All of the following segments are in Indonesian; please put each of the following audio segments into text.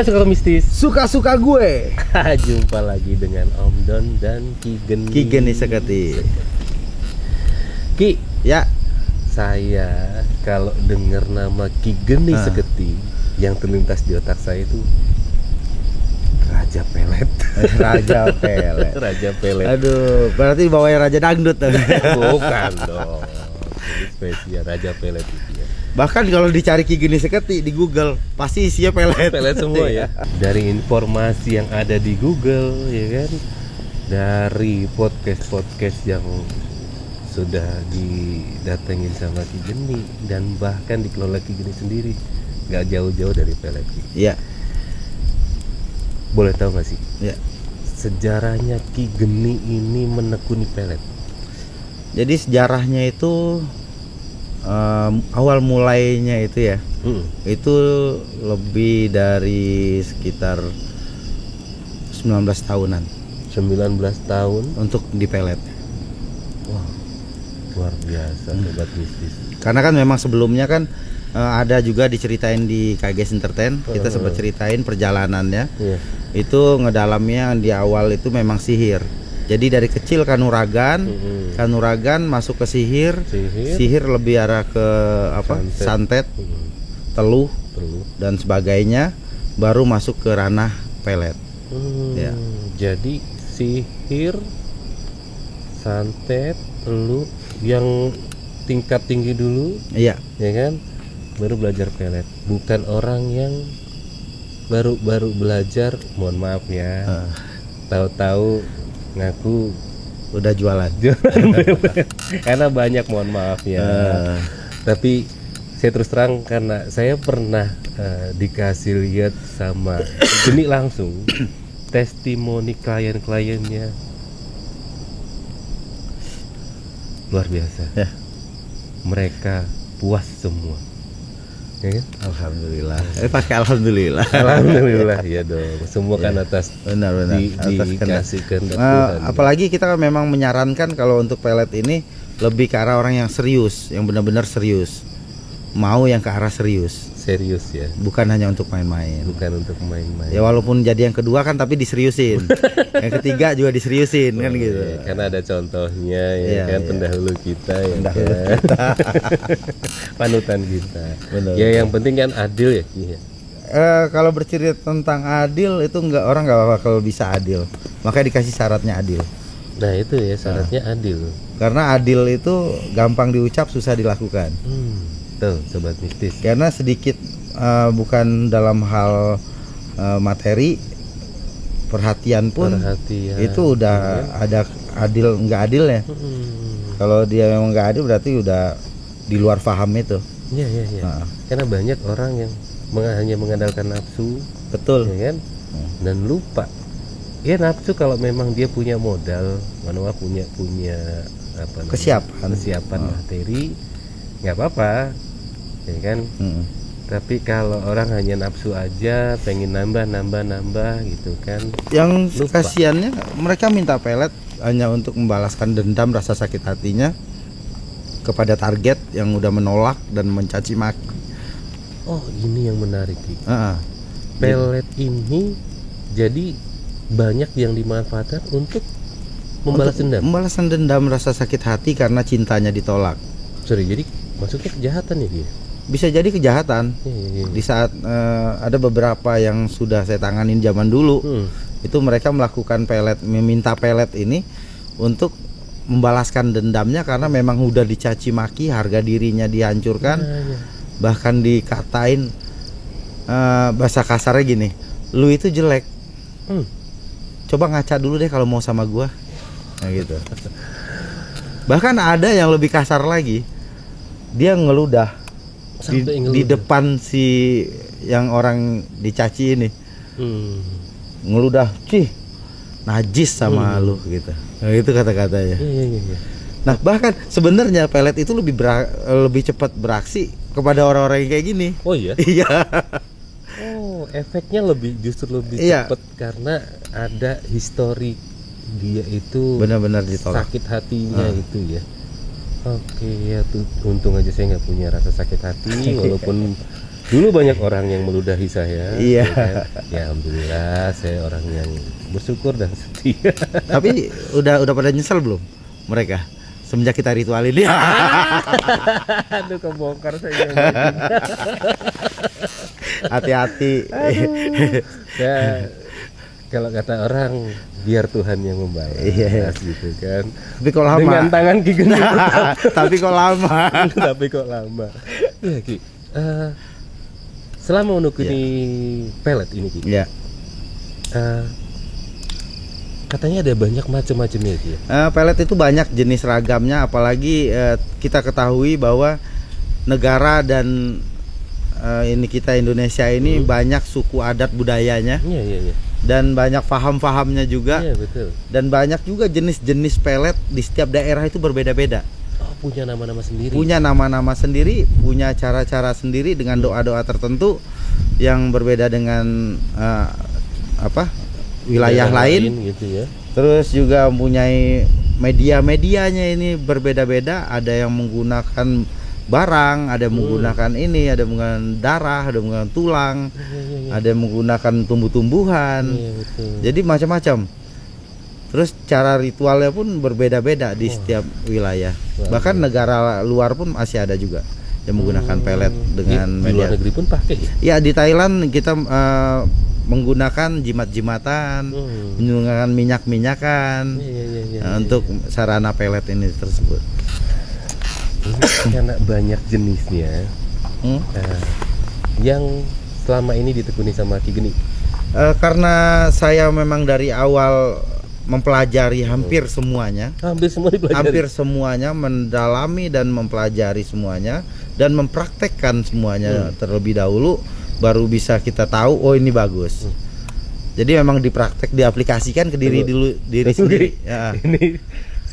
Suka mistis. Suka-suka gue. Jumpa lagi dengan Om Don dan Ki Geni Seketi. Ki, ya. Saya kalau dengar nama Ki Geni Seketi, yang terlintas di otak saya itu Raja Pelet. Raja Pelet. Raja Pelet. Aduh, berarti bawanya Raja Dangdut. Bukan dong. Ini spesial Raja Pelet itu ya. Bahkan kalau dicari Ki Geni Seketi di Google pasti isinya pelet. Pelet semua ya. Dari informasi yang ada di Google ya kan, dari podcast yang sudah didatengin sama Ki Geni dan bahkan dikelola Ki Geni sendiri, nggak jauh-jauh dari pelet. Iya. Boleh tahu nggak sih? Iya. Sejarahnya Ki Geni ini menekuni pelet. Jadi sejarahnya itu awal mulainya itu ya, itu lebih dari sekitar 19 tahunan. 19 tahun untuk di pelet. Wah, luar biasa sobat mistis. Karena kan memang sebelumnya kan ada juga diceritain di KGS Entertain, kita sempat ceritain perjalanannya. Itu ngedalamnya di awal itu memang sihir. Jadi dari kecil kanuragan masuk ke sihir lebih arah ke apa? Santet, teluh dan sebagainya, baru masuk ke ranah pelet. Ya. Jadi sihir, santet, teluh yang tingkat tinggi dulu, iya, ya kan? Baru belajar pelet. Bukan orang yang baru belajar, mohon maaf ya. Tahu-tahu ngaku udah jualan karena banyak, mohon maaf ya. Tapi saya terus terang, karena saya pernah dikasih lihat sama Geni langsung testimoni klien-kliennya, luar biasa ya. Mereka puas semua ya kan? Alhamdulillah. Pakai alhamdulillah. Alhamdulillah ya dong. Semua kan atas benar atas dikasih kehendak Tuhan. Apalagi kita memang menyarankan kalau untuk pelet ini lebih ke arah orang yang serius, yang benar-benar serius. Mau yang ke arah serius ya. Bukan hanya untuk main-main. Bukan untuk main-main. Ya walaupun jadi yang kedua kan, tapi diseriusin. Yang ketiga juga diseriusin kan gitu. Ya, karena ada contohnya ya kan, pendahulu kita ya kan. Panutan kita. Benar. Ya yang penting kan adil ya. Iya. Kalau bercerita tentang adil itu orang nggak bakal bisa adil. Makanya dikasih syaratnya adil. Nah itu ya syaratnya adil. Karena adil itu gampang diucap, susah dilakukan. Tuh sobat mistis. Karena sedikit bukan dalam hal materi, perhatian pun itu udah ada adil nggak adil ya. Kalau dia memang nggak adil berarti udah di luar paham itu. Iya. Karena banyak orang yang hanya mengandalkan nafsu, betul ya kan? Dan lupa. Ya nafsu kalau memang dia punya modal, punya apa namanya? Kesiapan materi, nggak apa-apa, ya kan? Tapi kalau orang hanya nafsu aja, pengen nambah gitu kan. Yang kasiannya mereka minta pelet hanya untuk membalaskan dendam rasa sakit hatinya kepada target yang udah menolak dan mencaci maki. Oh, ini yang menarik nih. Pelet ini jadi banyak yang dimanfaatkan untuk membalaskan dendam rasa sakit hati karena cintanya ditolak. Jadi maksudnya kejahatan ya dia? Bisa jadi kejahatan. Di saat ada beberapa yang sudah saya tanganin zaman dulu, itu mereka melakukan meminta pelet ini untuk membalaskan dendamnya karena memang udah dicaci maki, harga dirinya dihancurkan, bahkan dikatain bahasa kasarnya gini, lu itu jelek, coba ngaca dulu deh kalau mau sama gua, nah gitu. Bahkan ada yang lebih kasar lagi, dia ngeludah di depan si yang orang dicaci ini, ngeludah, najis sama lu gitu. Nah, itu kata-katanya. Iya. Nah, bahkan sebenarnya pelet itu lebih cepat beraksi kepada orang-orang yang kayak gini. Oh iya. Iya. Oh, efeknya justru lebih cepat karena ada histori dia itu benar-benar ditolak. Sakit hatinya itu ya. Oke ya tuh, untung aja saya nggak punya rasa sakit hati walaupun Dulu banyak orang yang meludahi saya. Iya. Ya, kan? Ya alhamdulillah saya orang yang bersyukur dan setia. Tapi udah pada nyesel belum mereka semenjak kita ritual ini? Aduh, kebongkar saya. Hati-hati. Ya, kalau kata orang biar Tuhan yang membalas, iya, gitu kan. Tapi kok lama. Dengan tangan Ki Geni. Tapi kok lama. Tapi kok lama. Ya Ki, selama menekuni pelet ini Ki. Iya. Katanya ada banyak macam-macamnya Ki. Pelet itu banyak jenis ragamnya, apalagi kita ketahui bahwa negara dan ini kita Indonesia ini banyak suku adat budayanya. Iya. Dan banyak paham-pahamnya juga. Iya, betul. Dan banyak juga jenis-jenis pelet di setiap daerah itu berbeda-beda. Oh, punya nama-nama sendiri. Punya nama-nama sendiri, punya cara-cara sendiri dengan doa-doa tertentu yang berbeda dengan wilayah lain gitu ya. Terus juga mempunyai media-medianya ini berbeda-beda. Ada yang menggunakan barang, ada yang menggunakan ini, ada yang menggunakan darah, ada yang menggunakan tulang, ada yang menggunakan tumbuh-tumbuhan. Jadi macam-macam. Terus cara ritualnya pun berbeda-beda di setiap wilayah. Bahkan negara luar pun masih ada juga yang menggunakan pelet dengan di luar negeri pun pakai. Ya, di Thailand kita menggunakan jimat-jimatan, menggunakan minyak-minyakan untuk sarana pelet ini tersebut. Ini karena banyak jenisnya, yang selama ini ditekuni sama Ki Geni. Karena saya memang dari awal mempelajari hampir semuanya, hampir semuanya, mendalami dan mempelajari semuanya dan mempraktekkan semuanya terlebih dahulu, baru bisa kita tahu oh ini bagus. Jadi memang dipraktek, diaplikasikan ke diri sendiri. Ya. Ini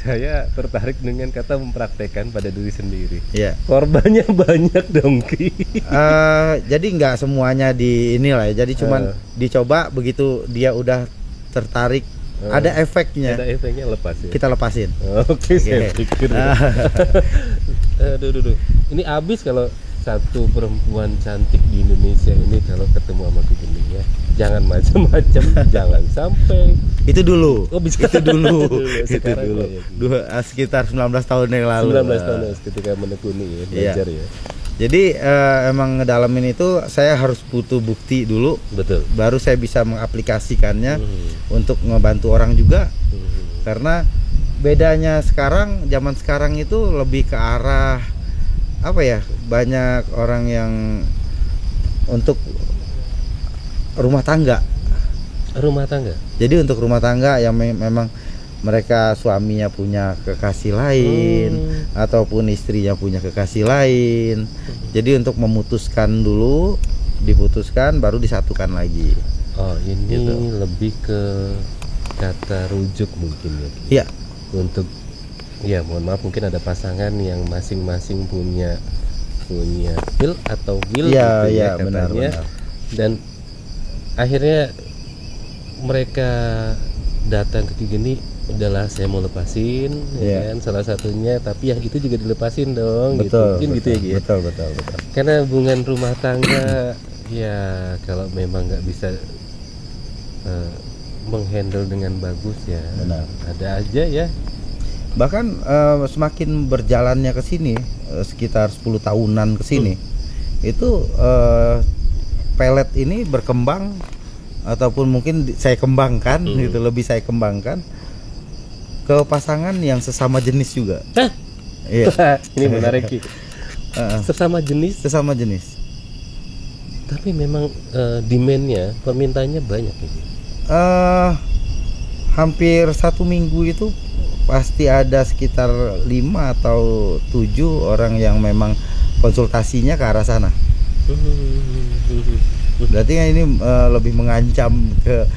saya tertarik dengan kata mempraktekkan pada diri sendiri. Ya. Korbannya banyak dong Ki. Jadi nggak semuanya di inilah ya. Jadi cuman dicoba, begitu dia udah tertarik, ada efeknya. Ada efeknya, lepas ya. Kita lepasin. Oke. Saya pikir. Aduh. Ini abis kalau satu perempuan cantik di Indonesia ini kalau ketemu sama Ki Geni ya. Jangan macam-macam, jangan sampai. Itu dulu. Oh, bisa. Itu dulu. Sekitar 19 tahun yang lalu. 19 tahun ketika menekuni ya, belajar ya. Jadi emang ngedalamin itu saya harus butuh bukti dulu. Betul. Baru saya bisa mengaplikasikannya untuk ngebantu orang juga. Karena bedanya sekarang, zaman sekarang itu lebih ke arah apa ya? Banyak orang yang untuk rumah tangga. Jadi untuk rumah tangga yang memang mereka suaminya punya kekasih lain ataupun istrinya punya kekasih lain. Jadi untuk memutuskan dulu, diputuskan baru disatukan lagi. Oh, ini gitu. Lebih ke kata rujuk mungkin ya. Iya. Untuk ya mohon maaf, mungkin ada pasangan yang masing-masing punya will atau will ya, gitu ya, katanya. benar. Dan akhirnya mereka datang ke Ki Geni, udahlah saya mau lepasin, ya kan, salah satunya, tapi yang itu juga dilepasin dong. Betul, gitu. Mungkin betul, gitu ya. Betul. Karena hubungan rumah tangga ya kalau memang nggak bisa menghandle dengan bagus ya, benar. Ada aja ya. Bahkan semakin berjalannya ke sini, sekitar 10 tahunan ke sini, itu pelet ini berkembang, ataupun mungkin saya kembangkan gitu, lebih saya kembangkan ke pasangan yang sesama jenis juga. Iya. Ini menarik Ki. Sesama jenis. Tapi memang demand-nya, permintaannya banyak ini. Hampir 1 minggu itu pasti ada sekitar 5 atau 7 orang yang memang konsultasinya ke arah sana. Berarti kan ini lebih mengancam ke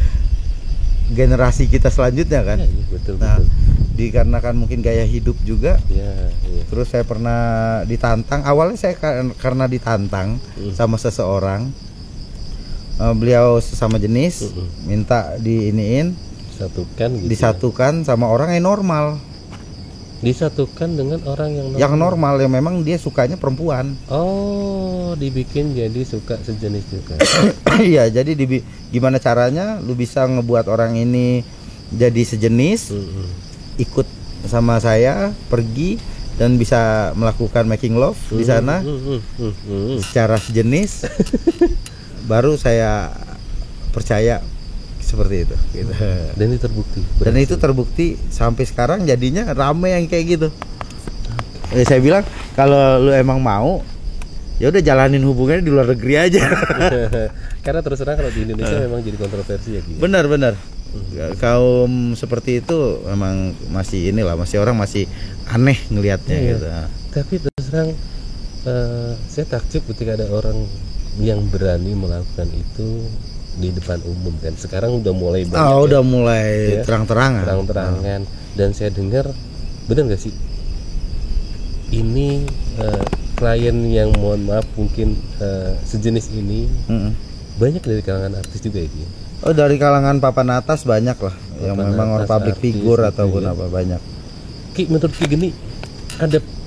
generasi kita selanjutnya kan. Ya, betul. Dikarenakan mungkin gaya hidup juga. Ya. Terus saya pernah ditantang. Awalnya saya karena ditantang sama seseorang. Beliau sesama jenis, minta diiniin, disatukan gitu, disatukan sama orang yang normal. disatukan dengan orang yang normal yang memang dia sukanya perempuan. Oh, dibikin jadi suka sejenis juga. Iya, jadi gimana caranya lu bisa ngebuat orang ini jadi sejenis, ikut sama saya pergi dan bisa melakukan making love di sana secara sejenis. Baru saya percaya seperti itu gitu. Dan itu terbukti. Dan itu terbukti sampai sekarang jadinya rame yang kayak gitu. Saya bilang kalau lu emang mau, ya udah jalanin hubungannya di luar negeri aja. Karena terus terang kalau di Indonesia memang jadi kontroversi ya gitu. Benar. Kaum seperti itu memang masih masih orang masih aneh ngelihatnya gitu. Tapi terus terang saya takjub ketika ada orang yang berani melakukan itu di depan umum kan. Sekarang udah mulai banyak. Udah mulai terang-terangan. Dan saya dengar, benar nggak sih? Ini klien yang mohon maaf mungkin sejenis ini banyak dari kalangan artis juga ya. Oh, dari kalangan papan atas banyak lah, yang memang orang public figure ataupun apa banyak. Ki, menurut Ki Geni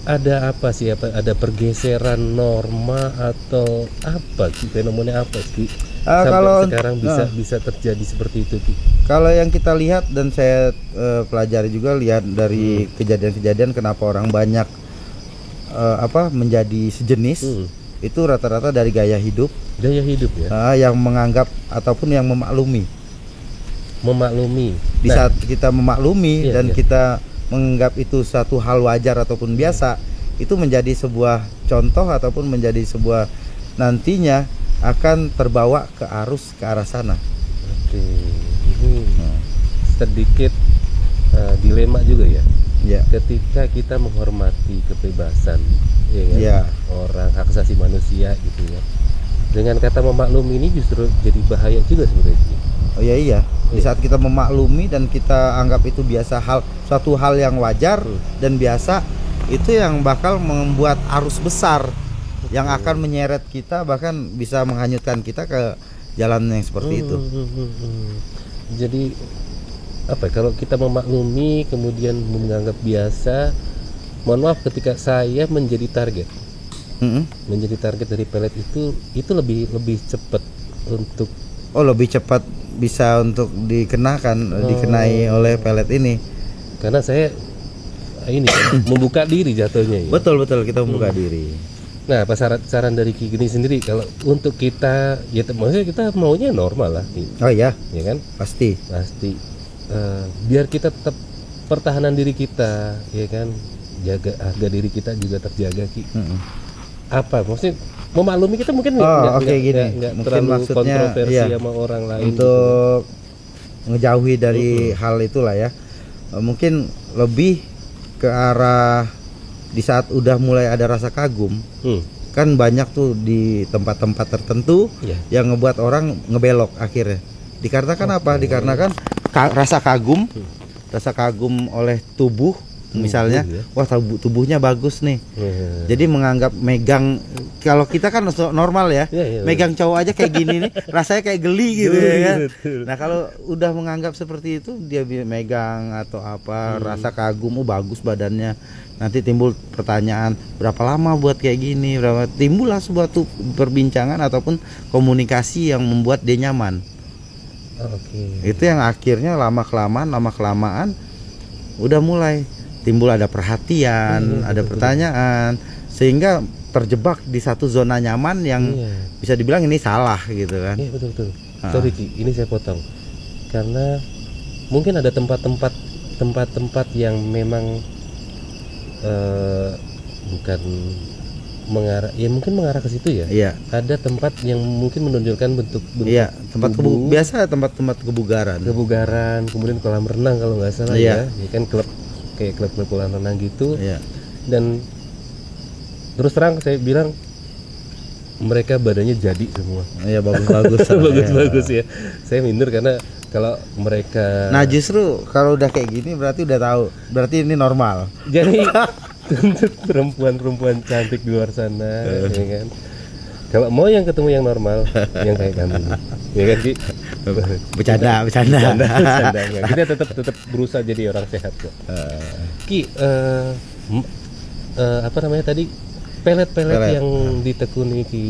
ada apa sih? Ada pergeseran norma atau apa? Fenomena apa sih? Kalau sekarang bisa terjadi seperti itu, Ki? Kalau yang kita lihat dan saya pelajari juga lihat dari kejadian-kejadian kenapa orang banyak menjadi sejenis, itu rata-rata dari gaya hidup ya, yang menganggap ataupun yang memaklumi. Di saat kita memaklumi dan kita menganggap itu satu hal wajar ataupun biasa, itu menjadi sebuah contoh ataupun menjadi sebuah nantinya akan terbawa ke arus ke arah sana. Oke, ini sedikit dilema juga ya. Ketika kita menghormati kebebasan, orang hak asasi manusia gitu ya, dengan kata memaklumi ini justru jadi bahaya juga sebenarnya. Oh iya. Di saat kita memaklumi dan kita anggap itu suatu hal yang wajar dan biasa, itu yang bakal membuat arus besar yang akan menyeret kita, bahkan bisa menghanyutkan kita ke jalan yang seperti itu. Jadi kalau kita memaklumi kemudian menganggap biasa, mohon maaf ketika saya menjadi target dari pelet itu lebih cepat untuk lebih cepat bisa untuk dikenai oleh pelet ini, karena saya membuka diri jatuhnya ya. Betul kita membuka diri. Nah, apa saran dari Ki Geni sendiri kalau untuk kita maksudnya kita maunya normal lah. Oh iya, ya kan? Pasti. Biar kita tetap pertahanan diri kita, ya kan? Jaga harga diri kita juga terjaga, Ki. Apa maksudnya memaklumi kita mungkin nggak terlalu kontroversi sama orang lain untuk ngejauhi dari hal itulah ya. Mungkin lebih ke arah di saat udah mulai ada rasa kagum, kan banyak tuh di tempat-tempat tertentu yang ngebuat orang ngebelok akhirnya. Dikarenakan apa? Dikarenakan rasa kagum oleh tubuh. Misalnya, wah tubuhnya bagus nih. Jadi menganggap megang, kalau kita kan normal ya, megang cowok aja kayak gini nih, rasanya kayak geli gitu ya kan. Nah kalau udah menganggap seperti itu, dia megang atau apa, rasa kagum, bagus badannya. Nanti timbul pertanyaan, berapa lama buat kayak gini, timbullah sebuah perbincangan ataupun komunikasi yang membuat dia nyaman. Itu yang akhirnya lama kelamaan udah mulai timbul ada perhatian, ada pertanyaan, sehingga terjebak di satu zona nyaman yang bisa dibilang ini salah gitu kan. Iya betul. Sorry Ki, ini saya potong karena mungkin ada tempat-tempat yang memang bukan mengarah, ya mungkin mengarah ke situ ya. Iya. Ada tempat yang mungkin menunjukkan bentuk tempat biasa tempat kebugaran, kemudian kolam renang kalau nggak salah ya kan kayak klub kolam renang gitu. Dan terus terang saya bilang mereka badannya jadi semua. Iya bagus ya. Saya minder karena kalau mereka justru kalau udah kayak gini berarti udah tahu, berarti ini normal. Jadi untuk perempuan cantik di luar sana ya kan, Kalau mau yang ketemu yang normal, yang kayak kami, ya kan Ki? Bercanda. Kita tetap berusaha jadi orang sehat kok. Ki, apa namanya tadi, pelet yang ditekuni Ki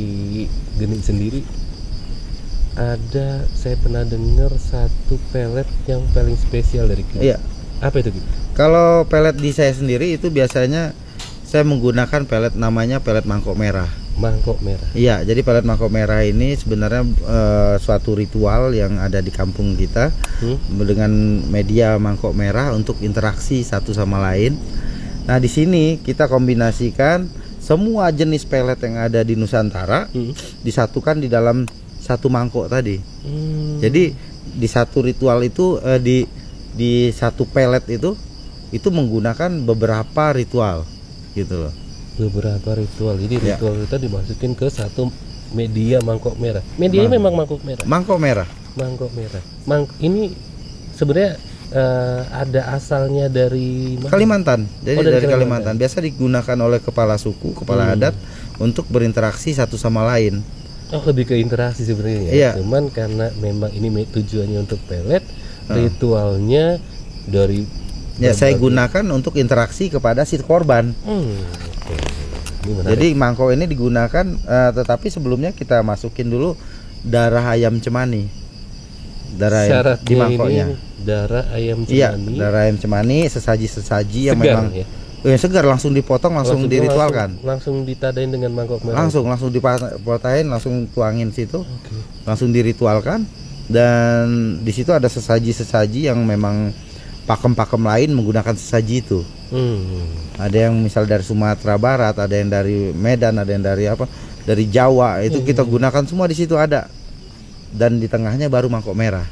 Geni sendiri, ada saya pernah dengar satu pelet yang paling spesial dari Ki. Iya. Apa itu Ki? Kalau pelet di saya sendiri itu biasanya saya menggunakan pelet namanya pelet mangkok merah. Mangkok merah. Iya, jadi pelet mangkok merah ini sebenarnya suatu ritual yang ada di kampung kita dengan media mangkok merah untuk interaksi satu sama lain. Nah, di sini kita kombinasikan semua jenis pelet yang ada di Nusantara disatukan di dalam satu mangkok tadi. Jadi di satu ritual itu di satu pelet itu menggunakan beberapa ritual gitu loh. Beberapa ritual. Jadi ritual kita dimasukin ke satu media mangkok merah. Medianya memang mangkok merah. Mangkok merah. Mangkok merah. Ini sebenarnya ada asalnya dari mana? Kalimantan. Jadi dari Kalimantan. Biasa digunakan oleh kepala suku, kepala adat untuk berinteraksi satu sama lain. Oh, lebih ke interaksi sebenarnya. Iya. Cuman karena memang ini tujuannya untuk pelet, ritualnya dari saya gunakan untuk interaksi kepada si korban. Jadi mangkok ini digunakan, tetapi sebelumnya kita masukin dulu darah ayam cemani. Darah di mangkoknya. Darah ayam cemani. Iya, darah ayam cemani, sesaji-sesaji yang segar, memang segar, langsung dipotong, langsung diritualkan. Langsung ditadain dengan mangkok merah. Langsung dipotain, langsung tuangin situ. Langsung diritualkan, dan di situ ada sesaji-sesaji yang memang pakem-pakem lain menggunakan sesaji itu. Ada yang misal dari Sumatera Barat, ada yang dari Medan, ada yang dari Jawa. Itu kita gunakan semua di situ ada. Dan di tengahnya baru mangkok merah.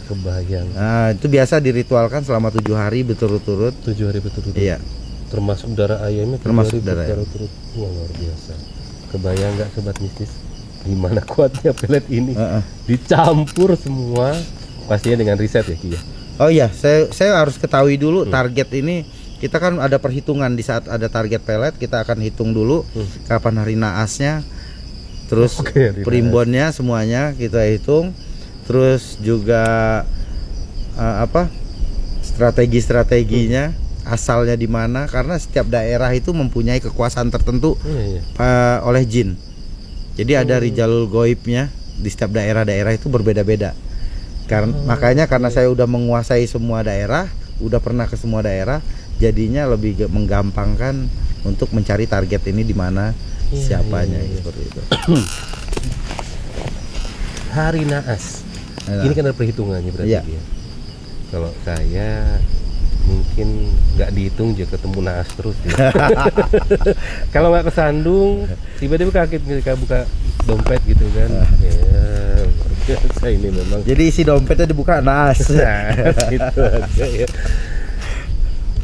Kebayang. Nah, itu biasa diritualkan selama 7 hari berturut-turut. 7 hari berturut-turut. Iya. Termasuk darah ayamnya. Termasuk darah ayam. Wah, luar biasa. Kebayang nggak sobat mistis? Gimana kuatnya pelet ini? Dicampur semua. Pastinya dengan riset ya Ki ya. Oh iya, saya harus ketahui dulu target ini. Kita kan ada perhitungan di saat ada target pelet, kita akan hitung dulu kapan hari naasnya, terus primbonnya semuanya kita hitung, terus juga strategi-strateginya, asalnya di mana, karena setiap daerah itu mempunyai kekuasaan tertentu oleh jin. Jadi ada rijalul goibnya di setiap daerah-daerah itu berbeda-beda. Makanya karena saya udah menguasai semua daerah, udah pernah ke semua daerah, jadinya lebih menggampangkan untuk mencari target ini di mana, siapanya seperti itu. Hari naas. Ini kan ada perhitungannya berarti ya. Kalau saya mungkin nggak dihitung juga ketemu naas terus ya. Kalau nggak kesandung, tiba-tiba kaget ketika buka dompet gitu kan. Biasa ini memang. Jadi isi dompetnya dibuka naas. Gitu aja ya.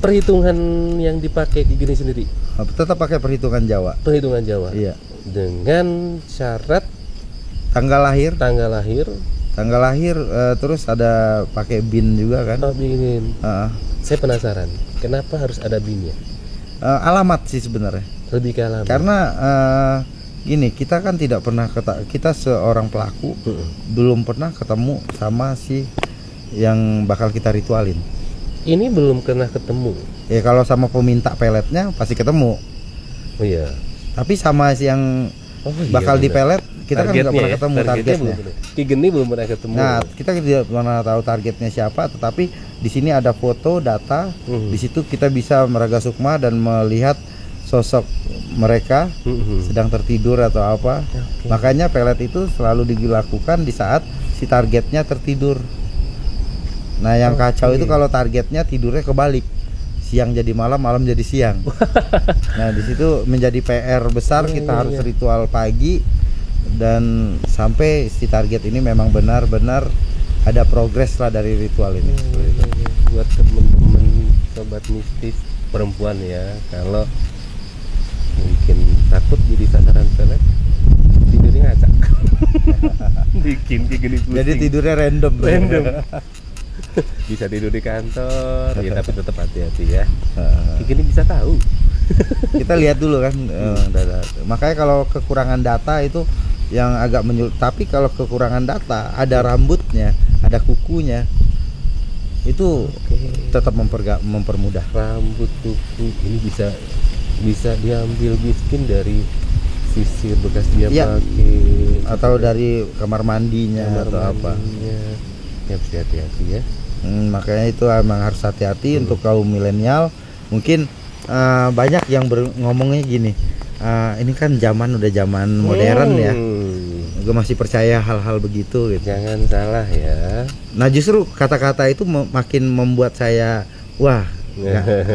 Perhitungan yang dipakai Gini sendiri. Tetap pakai perhitungan Jawa. Perhitungan Jawa. Iya. Dengan syarat tanggal lahir. Tanggal lahir, terus ada pakai bin juga kan? Oh, bin. Saya penasaran, kenapa harus ada binnya? Alamat sih sebenarnya. Lebih ke alamat. Karena gini, kita kan tidak pernah kita seorang pelaku belum pernah ketemu sama si yang bakal kita ritualin. Ini belum pernah ketemu. Ya kalau sama peminta peletnya pasti ketemu. Oh iya. Tapi sama si yang bakal dipelet kita targetnya kan nggak pernah ketemu targetnya. Ki Geni belum pernah ketemu. Nah, kita tidak pernah tahu targetnya siapa, tetapi di sini ada foto, data. Di situ kita bisa meraga sukma dan melihat sosok mereka sedang tertidur atau apa. Makanya pelet itu selalu dilakukan di saat si targetnya tertidur. Nah, yang kacau itu kalau targetnya tidurnya kebalik. Siang jadi malam, malam jadi siang. Nah, di situ menjadi PR besar. Kita harus ritual pagi dan sampai si target ini memang benar-benar ada progres lah dari ritual ini. Buat temen-temen sobat mistis perempuan ya, kalau mungkin takut jadi sasaran pelet, tidurnya ngacak. Bikin kayak gini pusing. Jadi tidurnya random. Bisa tidur di kantor ya, tapi tetap hati-hati ya. Kayak gini bisa tahu Kita lihat dulu kan data. Makanya kalau kekurangan data itu yang agak menyulit. Tapi kalau kekurangan data, ada rambutnya, ada kukunya, itu tetap mempermudah. Rambut, kuku ini bisa diambil miskin dari sisir bekas dia pakai, atau dari kamar mandinya atau apa. Ya harus hati-hati ya. Makanya itu emang harus hati-hati untuk kaum milenial. Mungkin banyak yang ngomongnya gini, ini kan udah zaman modern ya, gue masih percaya hal-hal begitu gitu. Jangan salah ya. Nah justru kata-kata itu makin membuat saya wah,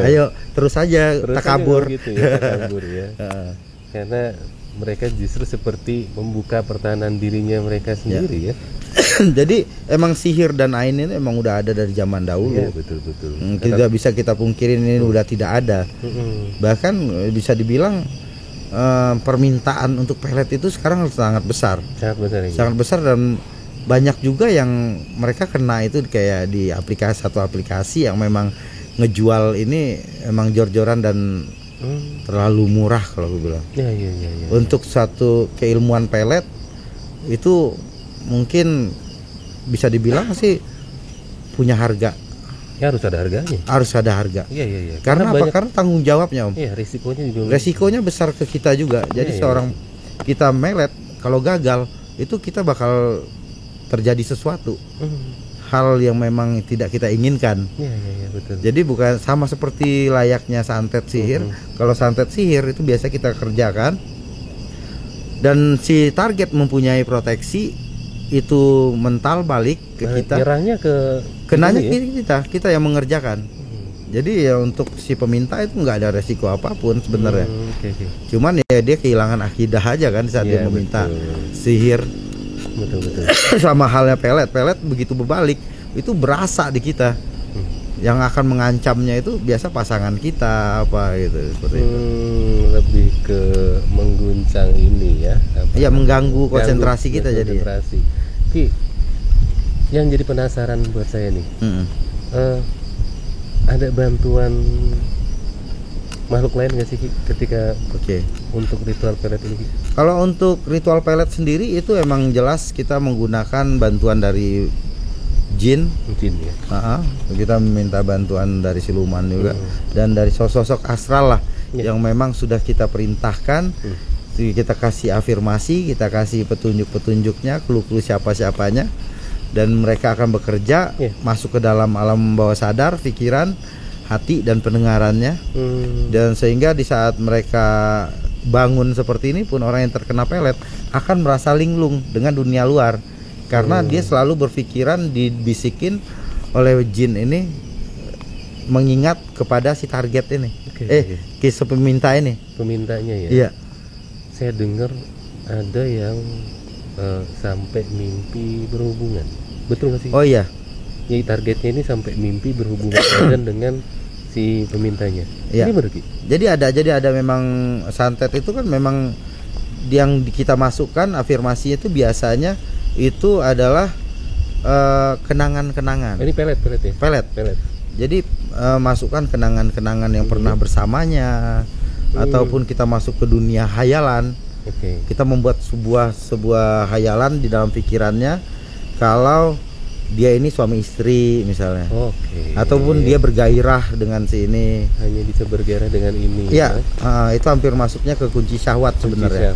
ayo terus aja takabur gitu ya, takabur ya. Karena mereka justru seperti membuka pertahanan dirinya mereka sendiri ya. Jadi emang sihir dan ain ini emang udah ada dari zaman dahulu. Ya, betul. Tidak bisa kita pungkirin ini udah tidak ada. Bahkan bisa dibilang permintaan untuk pelet itu sekarang sangat besar. Sangat besar dan banyak juga yang mereka kena itu kayak di satu aplikasi yang memang ngejual ini emang jor-joran dan terlalu murah kalau gue bilang. Ya. Untuk satu keilmuan pelet itu mungkin bisa dibilang sih punya harga. Ya harus ada harganya. Harus ada harga. Iya. Karena apa? Karena tanggung jawabnya, Om. Iya, resikonya besar ke kita juga. Jadi seorang kita melet kalau gagal itu kita bakal terjadi sesuatu. Hal yang memang tidak kita inginkan. Iya, betul. Jadi bukan sama seperti layaknya santet sihir. Kalau santet sihir itu biasa kita kerjakan dan si target mempunyai proteksi, itu mental balik ke kita. Kenanya kita yang mengerjakan. Jadi ya untuk si peminta itu nggak ada resiko apapun sebenarnya. Cuman ya dia kehilangan akidah aja kan saat dia meminta sihir. Betul. Sama halnya pelet begitu berbalik itu berasa di kita. Yang akan mengancamnya itu biasa pasangan kita apa gitu seperti itu. Lebih ke mengguncang ini ya. Iya, mengganggu konsentrasi kita jadi. Ki, yang jadi penasaran buat saya nih. Ada bantuan makhluk lain nggak sih ketika untuk ritual pelet ini? Kalau untuk ritual pelet sendiri itu emang jelas kita menggunakan bantuan dari jin ya. Kita minta bantuan dari siluman juga dan dari sosok astral lah yang memang sudah kita perintahkan. Kita kasih afirmasi, kita kasih petunjuk-petunjuknya, clue-clue siapa-siapanya, dan mereka akan bekerja masuk ke dalam alam bawah sadar, pikiran, hati dan pendengarannya. Dan sehingga di saat mereka bangun seperti ini pun orang yang terkena pelet akan merasa linglung dengan dunia luar karena dia selalu berpikiran dibisikin oleh jin ini mengingat kepada si target ini. Kisah peminta ini. Pemintanya ya. Iya. Saya dengar ada yang sampai mimpi berhubungan. Betul nggak sih? Oh iya. Jadi targetnya ini sampai mimpi berhubungan dengan si pemintanya. Iya. Ini berarti. Jadi ada memang santet itu kan memang yang kita masukkan afirmasinya itu biasanya itu adalah kenangan-kenangan. Ini pelet ya? Pelet. Jadi masukkan kenangan-kenangan yang pernah bersamanya ataupun kita masuk ke dunia hayalan. Kita membuat sebuah hayalan di dalam pikirannya kalau dia ini suami istri misalnya. Ataupun dia bergairah dengan si ini. Hanya bisa bergairah dengan ini. Iya, itu hampir masuknya ke kunci syahwat sebenarnya.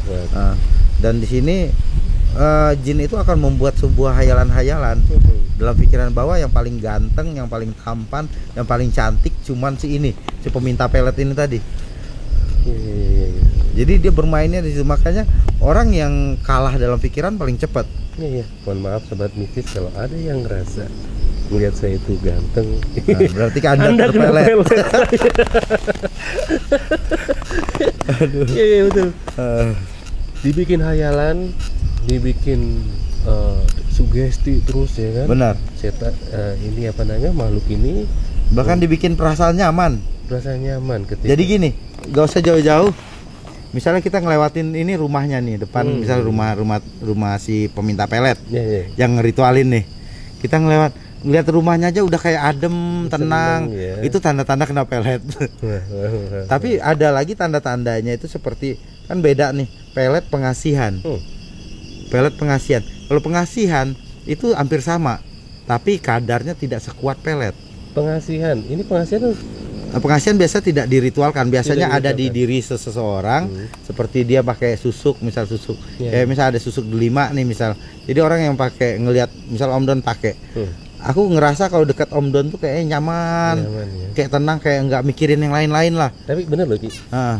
Dan di sini jin itu akan membuat sebuah hayalan-hayalan dalam pikiran bawah yang paling ganteng, yang paling tampan, yang paling cantik cuman si peminta pelet ini tadi. Jadi dia bermainnya di situ, makanya orang yang kalah dalam pikiran paling cepat. Mohon maaf sobat mistis kalau ada yang ngerasa melihat saya itu ganteng. Berarti Anda terpelet. Aduh. Iya betul. Dibikin hayalan, dibikin sugesti terus ya kan. Benar. Ini apa namanya makhluk ini. Bahkan dibikin perasaan nyaman. Ketika. Jadi gini, gak usah jauh-jauh. Misalnya kita ngelewatin ini rumahnya nih depan, misalnya rumah si peminta pelet yang ngeritualin nih. Kita ngelewat, Lihat rumahnya aja udah kayak adem, tenang. Ya. Itu tanda-tanda kena pelet. Tapi ada lagi tanda-tandanya itu seperti, kan beda nih, pelet pengasihan. Pelet pengasihan. Kalau pengasihan itu hampir sama, tapi kadarnya tidak sekuat pelet. Pengasihan. Ini pengasihan Pengasihan biasa tidak diritualkan, biasanya ada di diri seseorang, seperti dia pakai susuk, misal susuk, kayak misal ada susuk delima nih misal. Jadi orang yang pakai ngelihat, misal Om Don pakai, aku ngerasa kalau dekat Om Don tuh kayak nyaman ya. Kayak tenang, kayak nggak mikirin yang lain-lain lah. Tapi bener loh Ki,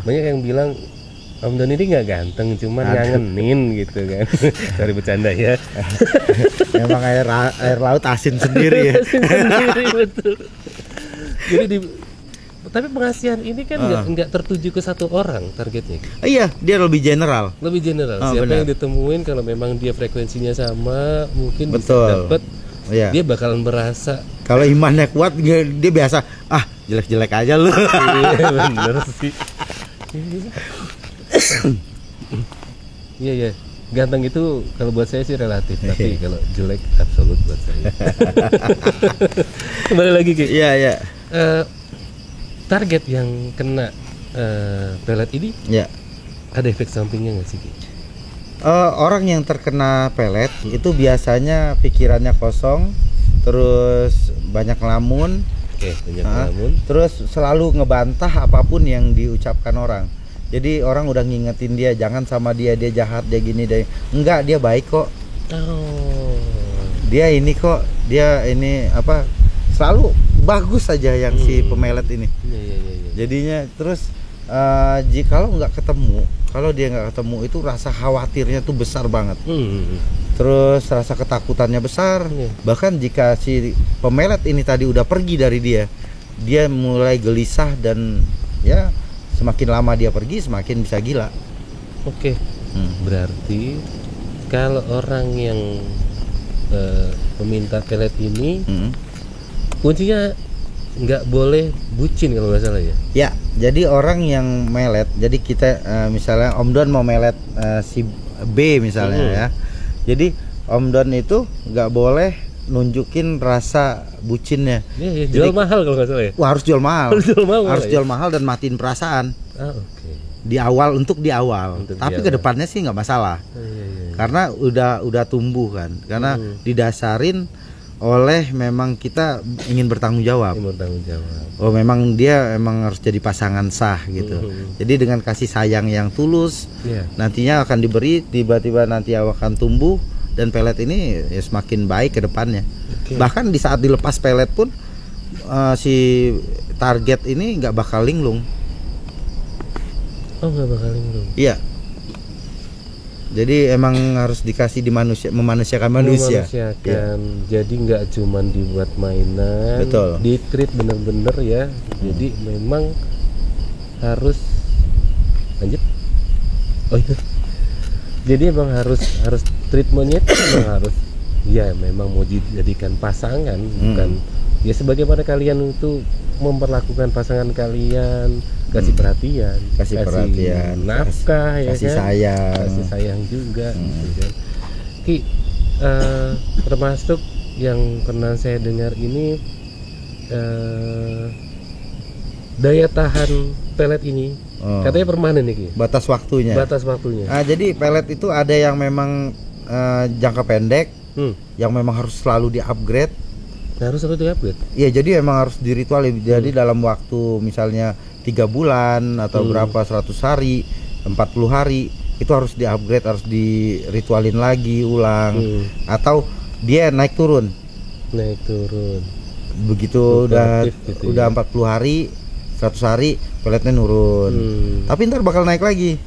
banyak yang bilang Om Don ini nggak ganteng, cuman ngangenin gitu kan. Sorry bercanda ya. Emang air laut asin sendiri ya. Asin sendiri, betul. Jadi tapi pengasihan ini kan nggak tertuju ke satu orang targetnya. Iya, dia lebih general. Lebih general. Siapa yang ditemuin kalau memang dia frekuensinya sama, mungkin bisa dapat. Dia bakalan berasa. Kalau imannya kuat, dia biasa jelek-jelek aja lu. Iya bener sih. Iya. Ganteng itu kalau buat saya sih relatif, tapi kalau jelek absolut buat saya. Kembali lagi Ki. Iya. Target yang kena pelet ini, ada efek sampingnya nggak sih? Orang yang terkena pelet itu biasanya pikirannya kosong, terus banyak ngelamun, terus selalu ngebantah apapun yang diucapkan orang. Jadi orang udah ngingetin dia, jangan sama dia jahat, dia gini, dia enggak, dia baik kok. Dia ini kok, dia ini apa? Selalu bagus saja yang si pemelet ini. Jadinya terus jika kalau dia nggak ketemu itu rasa khawatirnya tuh besar banget. Terus rasa ketakutannya besar. Bahkan jika si pemelet ini tadi udah pergi dari dia mulai gelisah, dan ya semakin lama dia pergi semakin bisa gila. Oke. Berarti kalau orang yang meminta pelet ini, kuncinya nggak boleh bucin kalau nggak salah ya. Ya, jadi orang yang melet, jadi kita misalnya Om Don mau melet si B misalnya ya. Jadi Om Don itu nggak boleh nunjukin rasa bucinnya. Jual mahal kalau nggak salah ya. Wah, harus jual mahal. Harus jual mahal dan matiin perasaan. Di awal, untuk di awal. Tapi kedepannya sih nggak masalah. Karena udah tumbuh kan. Karena didasarin oleh memang kita ingin bertanggung jawab. Oh, memang dia harus jadi pasangan sah gitu. Jadi dengan kasih sayang yang tulus, nantinya akan diberi, tiba-tiba nanti akan tumbuh, dan pelet ini ya semakin baik ke depannya. Bahkan di saat dilepas pelet pun si target ini nggak bakal linglung. Oh, nggak bakal linglung. Iya. Jadi emang harus dikasih memanusiakan manusia. Jadi nggak cuman dibuat mainan, di-treat bener-bener ya. Jadi memang harus lanjut. Oh iya. Jadi emang harus treatmentnya itu memang mau dijadikan pasangan, bukan ya sebagaimana kalian itu memperlakukan pasangan kalian, kasih perhatian, nafkah, kasih sayang juga, gitu kan. Ki, termasuk yang pernah saya dengar ini, daya tahan pelet ini katanya permanen nih Ki. Batas waktunya. Jadi pelet itu ada yang memang jangka pendek, yang memang harus selalu di-upgrade. Iya, jadi emang harus diritual. Jadi dalam waktu misalnya 3 bulan atau berapa 100 hari, 40 hari itu harus di-upgrade, harus diritualin lagi ulang. Atau dia naik turun. Begitu udah 40 hari, 100 hari peletnya nurun. Tapi ntar bakal naik lagi.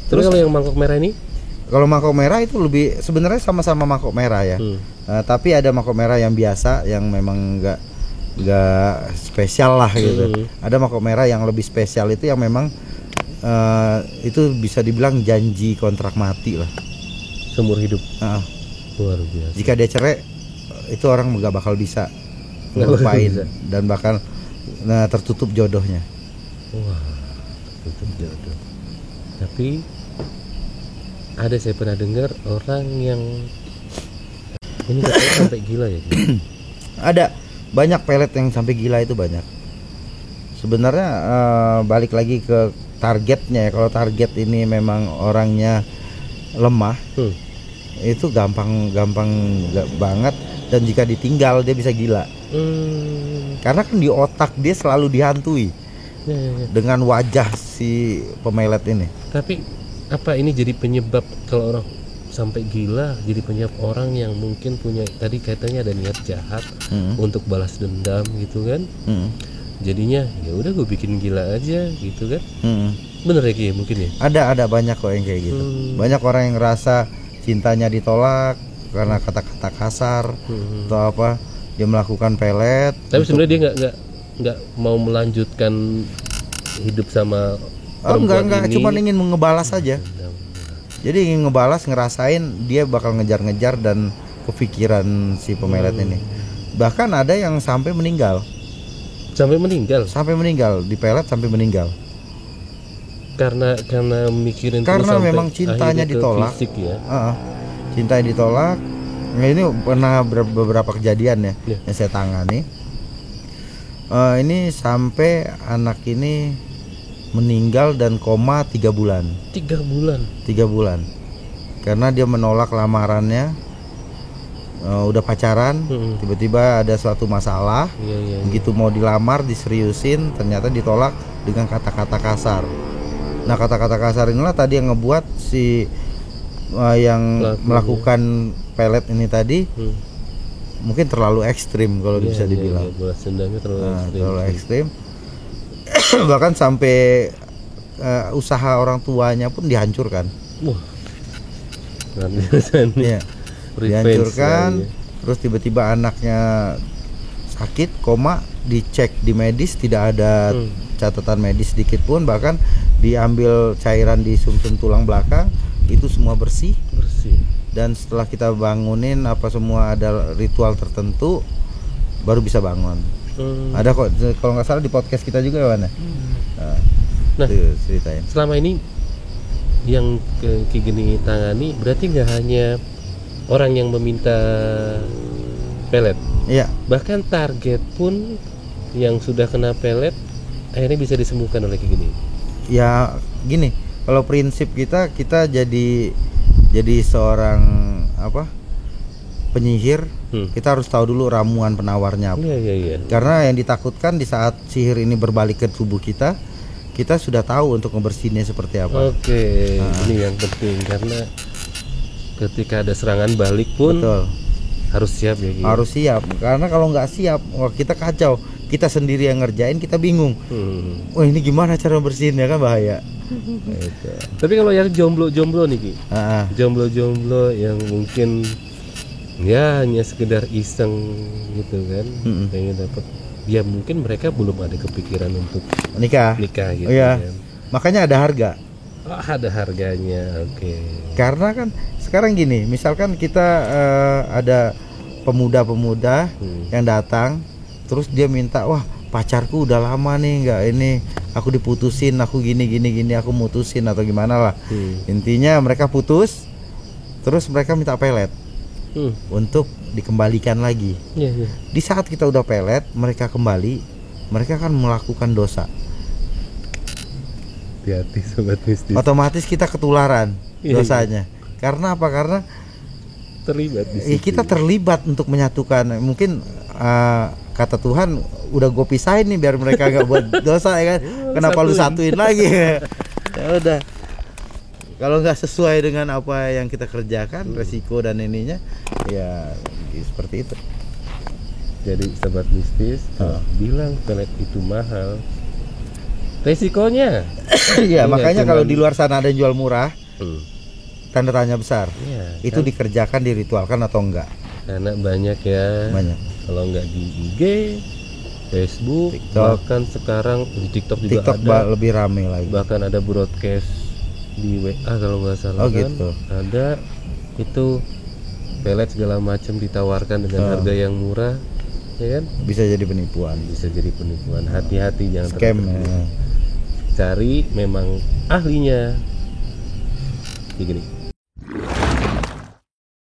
Terus kalau yang mangkok merah ini? Kalau mangkok merah itu lebih, sebenarnya sama-sama mangkok merah ya. Tapi ada mangkok merah yang biasa, yang memang nggak spesial lah gitu. Ada mangkok merah yang lebih spesial, itu yang memang itu bisa dibilang janji kontrak mati lah, seumur hidup. Luar biasa. Jika dia cerai, itu orang nggak bakal bisa ngelupain dan bakal tertutup jodohnya. Wah, tertutup jodoh. Tapi ada, saya pernah dengar orang yang Ini katanya sampai gila ya. Ada banyak pelet yang sampai gila, itu banyak. Sebenarnya balik lagi ke targetnya ya. Kalau target ini memang orangnya lemah, itu gampang banget, dan jika ditinggal dia bisa gila. Karena kan di otak dia selalu dihantui dengan wajah si pemelet ini. Tapi apa ini jadi penyebab kalau orang sampai gila, jadi penyebab orang yang mungkin punya, tadi katanya ada niat jahat untuk balas dendam gitu kan? Jadinya ya udah gue bikin gila aja gitu kan? Bener ya Ki, mungkin ya? Ada banyak kok yang kayak gitu. Banyak orang yang ngerasa cintanya ditolak karena kata-kata kasar atau apa, dia melakukan pelet. Tapi sebenarnya dia nggak mau melanjutkan hidup sama perempuan enggak, ini. cuma ingin ngebalas saja. Jadi ingin ngebalas, ngerasain dia bakal ngejar-ngejar dan kepikiran si pemelet ini. Bahkan ada yang sampai meninggal. Sampai meninggal, dipelet sampai meninggal. Karena mikirin karena memang cintanya ditolak. Fisik, ya. Cintanya ditolak. Nah, ini pernah beberapa kejadian ya yang saya tangani. Ini sampai anak ini meninggal dan koma 3 bulan. 3 bulan. 3 bulan. Karena dia menolak lamarannya. Udah pacaran, tiba-tiba ada suatu masalah. Begitu mau dilamar, diseriusin, ternyata ditolak dengan kata-kata kasar. Nah, kata-kata kasar inilah tadi yang ngebuat si yang melakukan pelet ini tadi mungkin terlalu ekstrim kalau bisa dibilang. Balas dendamnya terlalu ekstrim. Bahkan sampai usaha orang tuanya pun dihancurkan. Dihancurkan. Terus tiba-tiba anaknya sakit, koma, dicek di medis tidak ada catatan medis sedikit pun, bahkan diambil cairan di sumsum tulang belakang, itu semua bersih. Dan setelah kita bangunin apa semua, ada ritual tertentu, baru bisa bangun. Ada kok, kalau nggak salah di podcast kita juga ya, Wan. Nah, ceritain. Selama ini yang kayak gini tangani, berarti nggak hanya orang yang meminta pelet. Iya. Bahkan target pun yang sudah kena pelet akhirnya bisa disembuhkan oleh kayak gini. Ya, gini. Kalau prinsip kita jadi seorang penyihir, kita harus tahu dulu ramuan penawarnya apa. Iya. Karena yang ditakutkan di saat sihir ini berbalik ke tubuh kita sudah tahu untuk ngebersihinnya seperti apa. Oke. Ini yang penting, karena ketika ada serangan balik pun harus siap ya. Harus siap, karena kalau nggak siap, kita kacau. Kita sendiri yang ngerjain, kita bingung. Ini gimana cara bersihinnya, kan bahaya. Gitu. Tapi kalau yang jomblo nih Ki, jomblo yang mungkin ya hanya sekedar iseng gitu kan, pengen dapat, ya mungkin mereka belum ada kepikiran untuk nikah gitu. Kan. Makanya ada harga. Ada harganya. Oke. Karena kan sekarang gini, misalkan kita ada pemuda-pemuda yang datang, terus dia minta, wah pacarku udah lama nih nggak ini, aku diputusin, aku gini, aku mutusin atau gimana lah. Intinya mereka putus, terus mereka minta pelet untuk dikembalikan lagi. Di saat kita udah pelet, mereka kembali, mereka kan melakukan dosa. Hati-hati sobat mistis. Otomatis kita ketularan dosanya. Karena apa? Karena terlibat di situ. Kita terlibat untuk menyatukan. Mungkin kata Tuhan, udah gue pisahin nih biar mereka gak buat dosa ya kan. Kenapa lu satuin lagi? Ya udah. Kalau nggak sesuai dengan apa yang kita kerjakan, resiko dan ininya, ya seperti itu. Jadi sobat mistis, bilang pelet itu mahal, resikonya. Ya makanya kalau di luar sana ada yang jual murah, tanda tanya besar. Itu kan dikerjakan, diritualkan atau enggak? Karena banyak ya. Kalau nggak di IG, Facebook, TikTok. Bahkan sekarang di TikTok juga ada. Lebih rame lagi. Bahkan ada broadcast di WA kalau nggak salah kan. Gitu. Ada itu pelet segala macam ditawarkan dengan harga yang murah, ya kan? Bisa jadi penipuan. Hati-hati, jangan scam. Cari memang ahlinya. Gini.